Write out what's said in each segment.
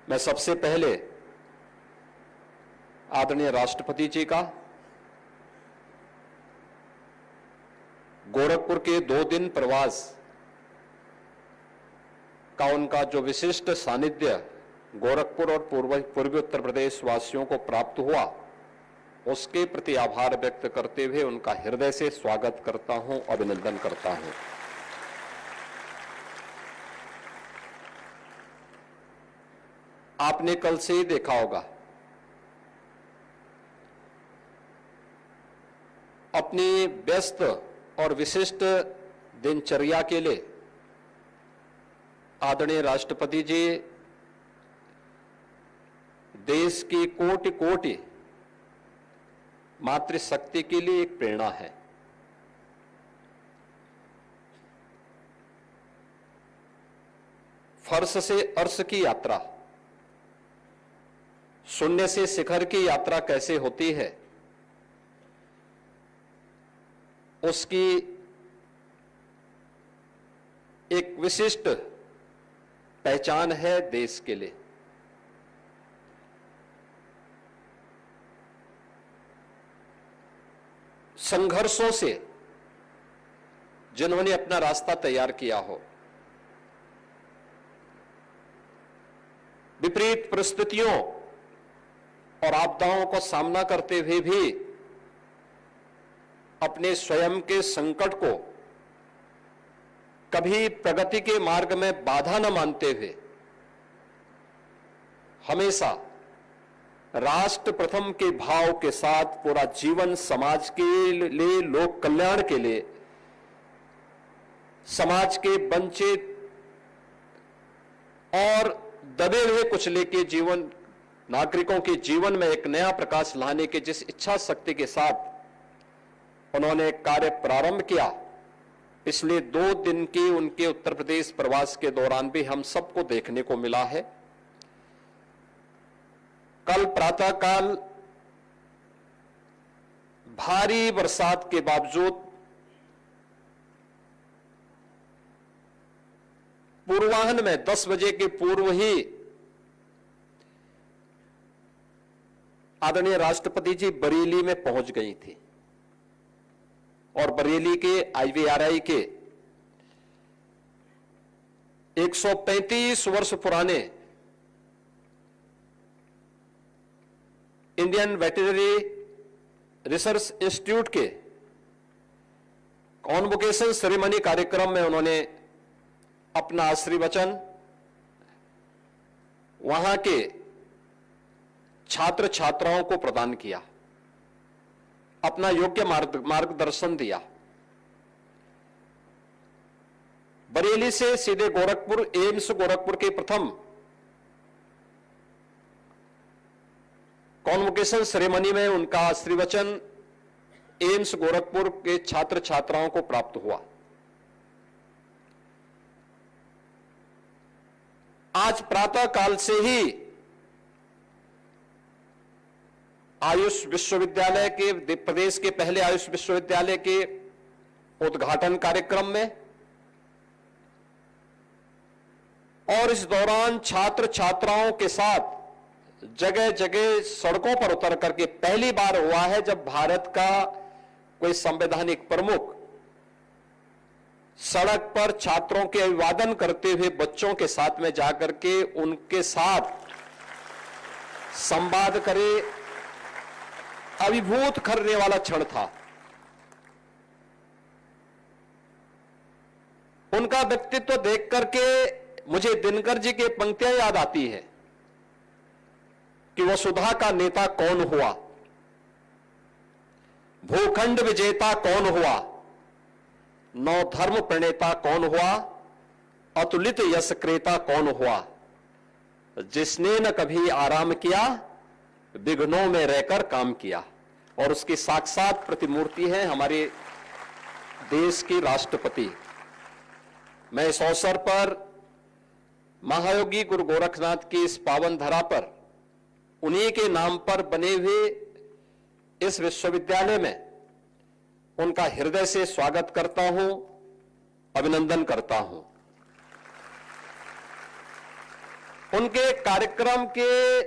मैं सबसे पहले आदरणीय राष्ट्रपति जी का गोरखपुर के 2 दिन प्रवास का उनका जो विशिष्ट सानिध्य गोरखपुर और पूर्वी उत्तर प्रदेश वासियों को प्राप्त हुआ, उसके प्रति आभार व्यक्त करते हुए उनका हृदय से स्वागत करता हूं, अभिनंदन करता हूं। आपने कल से ही देखा होगा, अपनी व्यस्त और विशिष्ट दिनचर्या के लिए आदरणीय राष्ट्रपति जी देश की कोटि कोटि मातृशक्ति के लिए एक प्रेरणा है। फर्श से अर्श की यात्रा, शून्य से शिखर की यात्रा कैसे होती है, उसकी एक विशिष्ट पहचान है देश के लिए। संघर्षों से जिन्होंने अपना रास्ता तैयार किया हो, विपरीत परिस्थितियों और आपदाओं को सामना करते हुए भी अपने स्वयं के संकट को कभी प्रगति के मार्ग में बाधा न मानते हुए हमेशा राष्ट्र प्रथम के भाव के साथ पूरा जीवन समाज के लिए, लोक कल्याण के लिए, समाज के वंचित और दबे हुए कुचले के जीवन नागरिकों के जीवन में एक नया प्रकाश लाने के जिस इच्छा शक्ति के साथ उन्होंने कार्य प्रारंभ किया, पिछले 2 दिन के उनके उत्तर प्रदेश प्रवास के दौरान भी हम सबको देखने को मिला है। कल प्रातःकाल भारी बरसात के बावजूद पूर्वाह्न में 10 बजे के पूर्व ही आदरणीय राष्ट्रपति जी बरेली में पहुंच गई थी और बरेली के IVRI के 135 वर्ष पुराने इंडियन वेटरनरी रिसर्च इंस्टीट्यूट के कॉन्वोकेशन सेरेमनी कार्यक्रम में उन्होंने अपना आशीर्वचन वहां के छात्र छात्राओं को प्रदान किया, अपना योग्य मार्गदर्शन दिया। बरेली से सीधे गोरखपुर, एम्स गोरखपुर के प्रथम कॉन्वोकेशन सेरेमनी में उनका आशीर्वचन एम्स गोरखपुर के छात्र छात्राओं को प्राप्त हुआ। आज प्रातः काल से ही आयुष विश्वविद्यालय के, प्रदेश के पहले आयुष विश्वविद्यालय के उद्घाटन कार्यक्रम में और इस दौरान छात्र छात्राओं के साथ जगह जगह सड़कों पर उतर करके पहली बार हुआ है जब भारत का कोई संवैधानिक प्रमुख सड़क पर छात्रों के अभिवादन करते हुए बच्चों के साथ में जाकर के उनके साथ संवाद करे। अभिभूत करने वाला क्षण था। उनका व्यक्तित्व देख करके मुझे दिनकर जी की पंक्तियां याद आती है कि वसुधा का नेता कौन हुआ, भूखंड विजेता कौन हुआ, नौ धर्म प्रणेता कौन हुआ, अतुलित यश क्रेता कौन हुआ, जिसने न कभी आराम किया, विघ्नों में रहकर काम किया। और उसकी साक्षात प्रतिमूर्ति है हमारे देश की राष्ट्रपति। मैं इस अवसर पर महायोगी गुरु गोरखनाथ की इस पावन धरा पर उन्हीं के नाम पर बने हुए इस विश्वविद्यालय में उनका हृदय से स्वागत करता हूं, अभिनंदन करता हूं। उनके कार्यक्रम के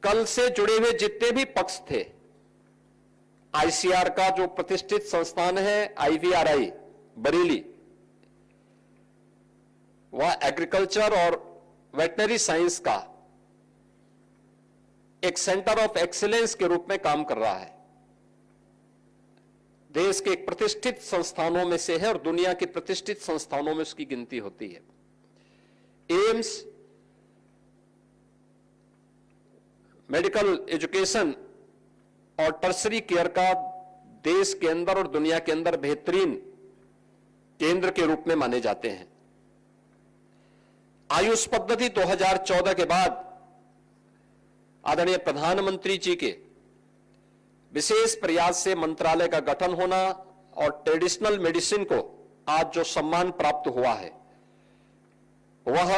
कल से जुड़े हुए जितने भी पक्ष थे, आईसीआर का जो प्रतिष्ठित संस्थान है आईवीआरआई बरेली, वह एग्रीकल्चर और वेटनरी साइंस का एक सेंटर ऑफ एक्सीलेंस के रूप में काम कर रहा है। देश के एक प्रतिष्ठित संस्थानों में से है और दुनिया के प्रतिष्ठित संस्थानों में उसकी गिनती होती है। एम्स मेडिकल एजुकेशन और टर्सरी केयर का देश के अंदर और दुनिया के अंदर बेहतरीन केंद्र के रूप में माने जाते हैं। आयुष पद्धति 2014 के बाद आदरणीय प्रधानमंत्री जी के विशेष प्रयास से मंत्रालय का गठन होना और ट्रेडिशनल मेडिसिन को आज जो सम्मान प्राप्त हुआ है, वह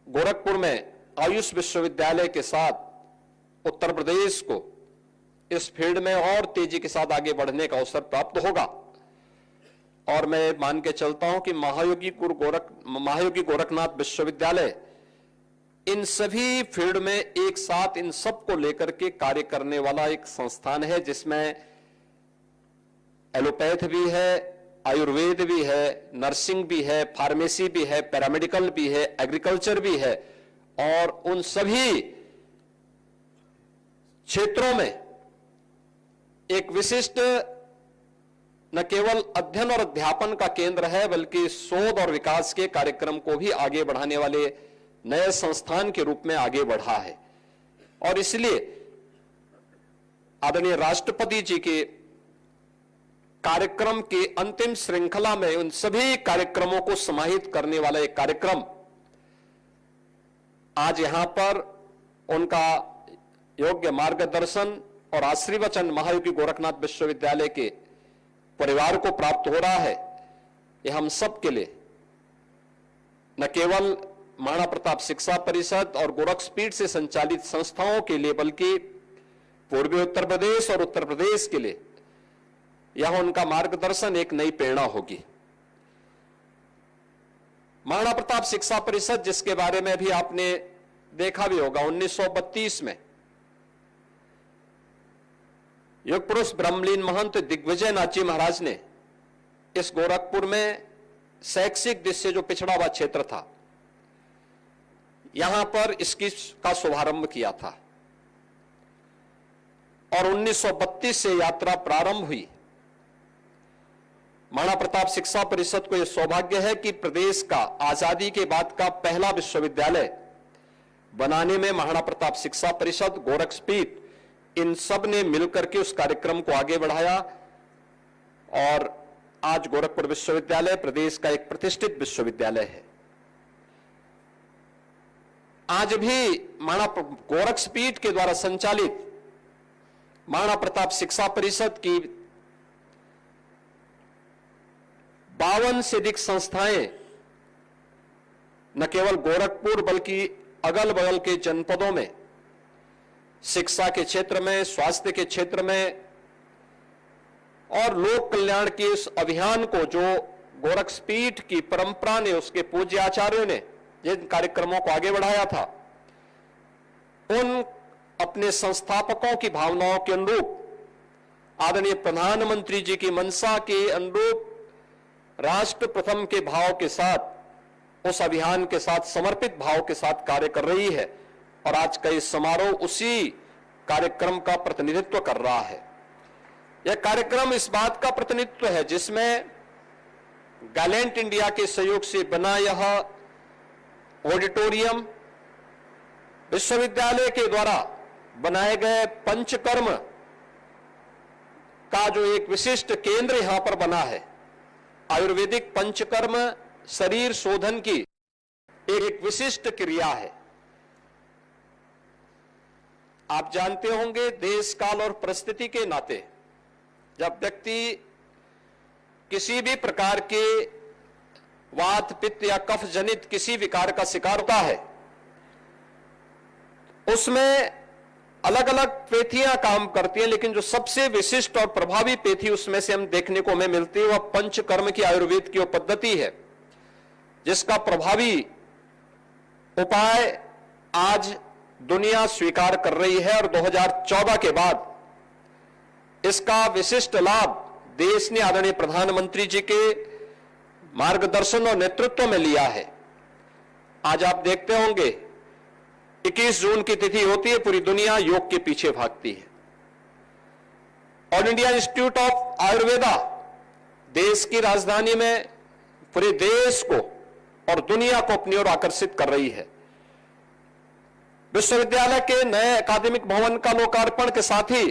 गोरखपुर में आयुष विश्वविद्यालय के साथ उत्तर प्रदेश को इस फील्ड में और तेजी के साथ आगे बढ़ने का अवसर प्राप्त होगा। और मैं मान के चलता हूं कि महायोगी गोरखनाथ विश्वविद्यालय इन सभी फील्ड में एक साथ इन सब को लेकर के कार्य करने वाला एक संस्थान है, जिसमें एलोपैथ भी है, आयुर्वेद भी है, नर्सिंग भी है, फार्मेसी भी है, पैरामेडिकल भी है, एग्रीकल्चर भी है, और उन सभी क्षेत्रों में एक विशिष्ट न केवल अध्ययन और अध्यापन का केंद्र है, बल्कि शोध और विकास के कार्यक्रम को भी आगे बढ़ाने वाले नए संस्थान के रूप में आगे बढ़ा है। और इसलिए आदरणीय राष्ट्रपति जी के कार्यक्रम के अंतिम श्रृंखला में उन सभी कार्यक्रमों को समाहित करने वाला एक कार्यक्रम आज यहां पर उनका योग्य मार्गदर्शन और आशीर्वचन महायोगी गोरखनाथ विश्वविद्यालय के परिवार को प्राप्त हो रहा है। यह हम सब के लिए, न केवल महाराणा प्रताप शिक्षा परिषद और गोरखपीठ से संचालित संस्थाओं के लिए, बल्कि पूर्वी उत्तर प्रदेश और उत्तर प्रदेश के लिए यह उनका मार्गदर्शन एक नई प्रेरणा होगी। महाराणा प्रताप शिक्षा परिषद, जिसके बारे में भी आपने देखा भी होगा, 1932 में योग पुरुष ब्रह्मलीन महंत दिग्विजय नाथ जी महाराज ने इस गोरखपुर में शैक्षिक दृष्टि से जो पिछड़ा हुआ क्षेत्र था, यहां पर इसकी का शुभारंभ किया था और 1932 से यात्रा प्रारंभ हुई। महाराणा प्रताप शिक्षा परिषद को यह सौभाग्य है कि प्रदेश का आजादी के बाद का पहला विश्वविद्यालय बनाने में महाराणा प्रताप शिक्षा परिषद, गोरखपीठ, इन सब ने मिलकर के उस कार्यक्रम को आगे बढ़ाया और आज गोरखपुर विश्वविद्यालय प्रदेश का एक प्रतिष्ठित विश्वविद्यालय है। आज भी महाराणा गोरखपीठ के द्वारा संचालित महाराणा प्रताप शिक्षा परिषद की 52 से अधिक संस्थाएं न केवल गोरखपुर बल्कि अगल बगल के जनपदों में शिक्षा के क्षेत्र में, स्वास्थ्य के क्षेत्र में और लोक कल्याण के इस अभियान को जो गोरखपीठ की परंपरा ने, उसके पूज्य आचार्यों ने जिन कार्यक्रमों को आगे बढ़ाया था, उन अपने संस्थापकों की भावनाओं के अनुरूप, आदरणीय प्रधानमंत्री जी की मंशा के अनुरूप, राष्ट्र प्रथम के भाव के साथ, उस अभियान के साथ समर्पित भाव के साथ कार्य कर रही है। और आज का इस समारोह उसी कार्यक्रम का प्रतिनिधित्व कर रहा है। यह कार्यक्रम इस बात का प्रतिनिधित्व है जिसमें गैलेंट इंडिया के सहयोग से बना यह ऑडिटोरियम, विश्वविद्यालय के द्वारा बनाए गए पंचकर्म का जो एक विशिष्ट केंद्र यहां पर बना है, आयुर्वेदिक पंचकर्म शरीर शोधन की एक विशिष्ट क्रिया है। आप जानते होंगे, देश काल और परिस्थिति के नाते जब व्यक्ति किसी भी प्रकार के वात, पित्त या कफ जनित किसी विकार का शिकार होता है, उसमें अलग अलग पेथियां काम करती हैं, लेकिन जो सबसे विशिष्ट और प्रभावी पेथी उसमें से हम देखने को हमें मिलती है, वह पंचकर्म की आयुर्वेद की वो पद्धति है जिसका प्रभावी उपाय आज दुनिया स्वीकार कर रही है और 2014 के बाद इसका विशिष्ट लाभ देश ने आदरणीय प्रधानमंत्री जी के मार्गदर्शन और नेतृत्व में लिया है। आज आप देखते होंगे 21 जून की तिथि होती है, पूरी दुनिया योग के पीछे भागती है। All India institute of Ayurveda देश की राजधानी में पूरे देश को और दुनिया को अपनी ओर आकर्षित कर रही है। विश्वविद्यालय के नए अकादमिक भवन का लोकार्पण के साथ ही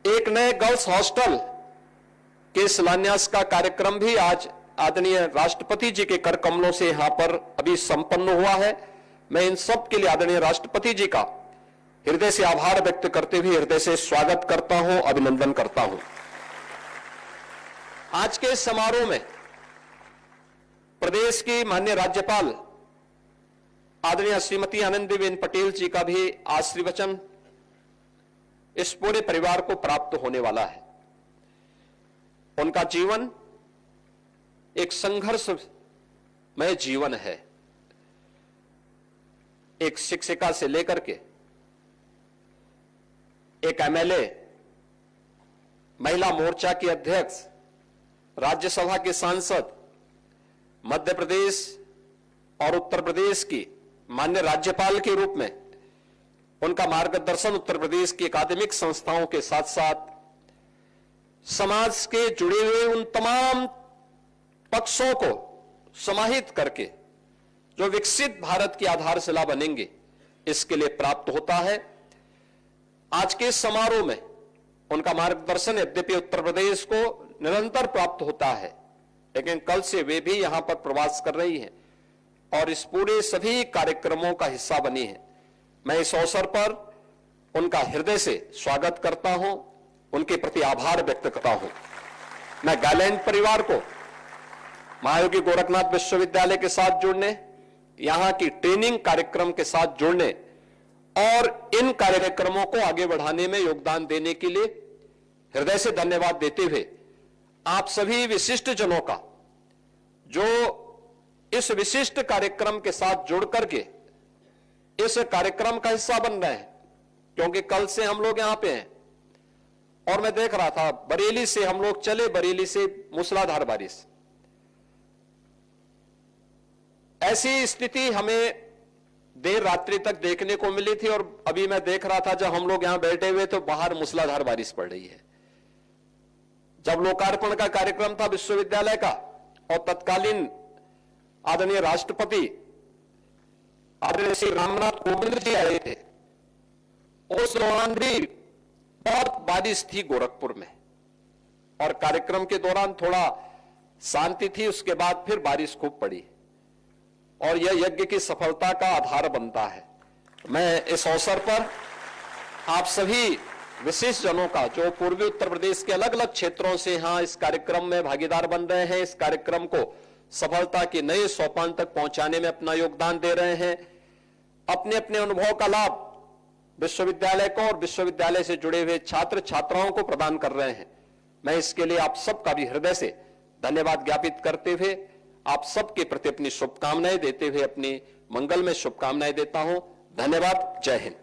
एक नए गर्ल्स हॉस्टल के शिलान्यास का कार्यक्रम भी आज आदरणीय राष्ट्रपति जी के कर कमलों से यहां पर अभी संपन्न हुआ है। मैं इन सब के लिए आदरणीय राष्ट्रपति जी का हृदय से आभार व्यक्त करते हुए हृदय से स्वागत करता हूं, अभिनंदन करता हूं। आज के समारोह में प्रदेश की माननीय राज्यपाल आदरणीय श्रीमती आनंदीबेन पटेल जी का भी आशीर्वचन इस पूरे परिवार को प्राप्त होने वाला है। उनका जीवन एक संघर्षमय जीवन है। एक शिक्षिका से लेकर के एक एमएलए, महिला मोर्चा की अध्यक्ष, राज्यसभा के सांसद, मध्य प्रदेश और उत्तर प्रदेश की माननीय राज्यपाल के रूप में उनका मार्गदर्शन उत्तर प्रदेश की अकादमिक संस्थाओं के साथ साथ समाज के जुड़े हुए उन तमाम पक्षों को समाहित करके जो विकसित भारत की आधारशिला बनेंगे, इसके लिए प्राप्त होता है। आज के समारोह में उनका मार्गदर्शन यद्यपि उत्तर प्रदेश को निरंतर प्राप्त होता है, लेकिन कल से वे भी यहां पर प्रवास कर रही हैं और इस पूरे सभी कार्यक्रमों का हिस्सा बनी है। मैं इस अवसर पर उनका हृदय से स्वागत करता हूं, उनके प्रति आभार व्यक्त करता हूं। मैं गायलैंड परिवार को महायोगी गोरखनाथ विश्वविद्यालय के साथ जुड़ने, यहां की ट्रेनिंग कार्यक्रम के साथ जुड़ने और इन कार्यक्रमों को आगे बढ़ाने में योगदान देने के लिए हृदय से धन्यवाद देते हुए आप सभी विशिष्ट जनों का जो इस विशिष्ट कार्यक्रम के साथ जुड़ करके इस कार्यक्रम का हिस्सा बन रहे हैं, क्योंकि कल से हम लोग यहां पे हैं और मैं देख रहा था बरेली से हम लोग चले, बरेली से मूसलाधार बारिश। ऐसी स्थिति हमें देर रात्रि तक देखने को मिली थी और अभी मैं देख रहा था जब हम लोग यहां बैठे हुए तो बाहर मूसलाधार बारिश पड़ रही है। जब लोकार्पण का कार्यक्रम था विश्वविद्यालय का और तत्कालीन आदरणीय राष्ट्रपति आदरणीय श्री रामनाथ कोविंद जी आए थे, उस दौरान भी बहुत बारिश थी गोरखपुर में और कार्यक्रम के दौरान थोड़ा शांति थी, उसके बाद फिर बारिश खूब पड़ी और यह यज्ञ की सफलता का आधार बनता है। मैं इस अवसर पर आप सभी विशिष्ट जनों का जो पूर्वी उत्तर प्रदेश के अलग अलग क्षेत्रों से यहां इस कार्यक्रम में भागीदार बन रहे हैं, इस कार्यक्रम को सफलता के नए सोपान तक पहुंचाने में अपना योगदान दे रहे हैं, अपने अपने अनुभव का लाभ विश्वविद्यालय को और विश्वविद्यालय से जुड़े हुए छात्र छात्राओं को प्रदान कर रहे हैं, मैं इसके लिए आप सबका भी हृदय से धन्यवाद ज्ञापित करते हुए आप सबके प्रति अपनी शुभकामनाएं देते हुए अपनी मंगल में शुभकामनाएं देता हूं। धन्यवाद। जय हिंद।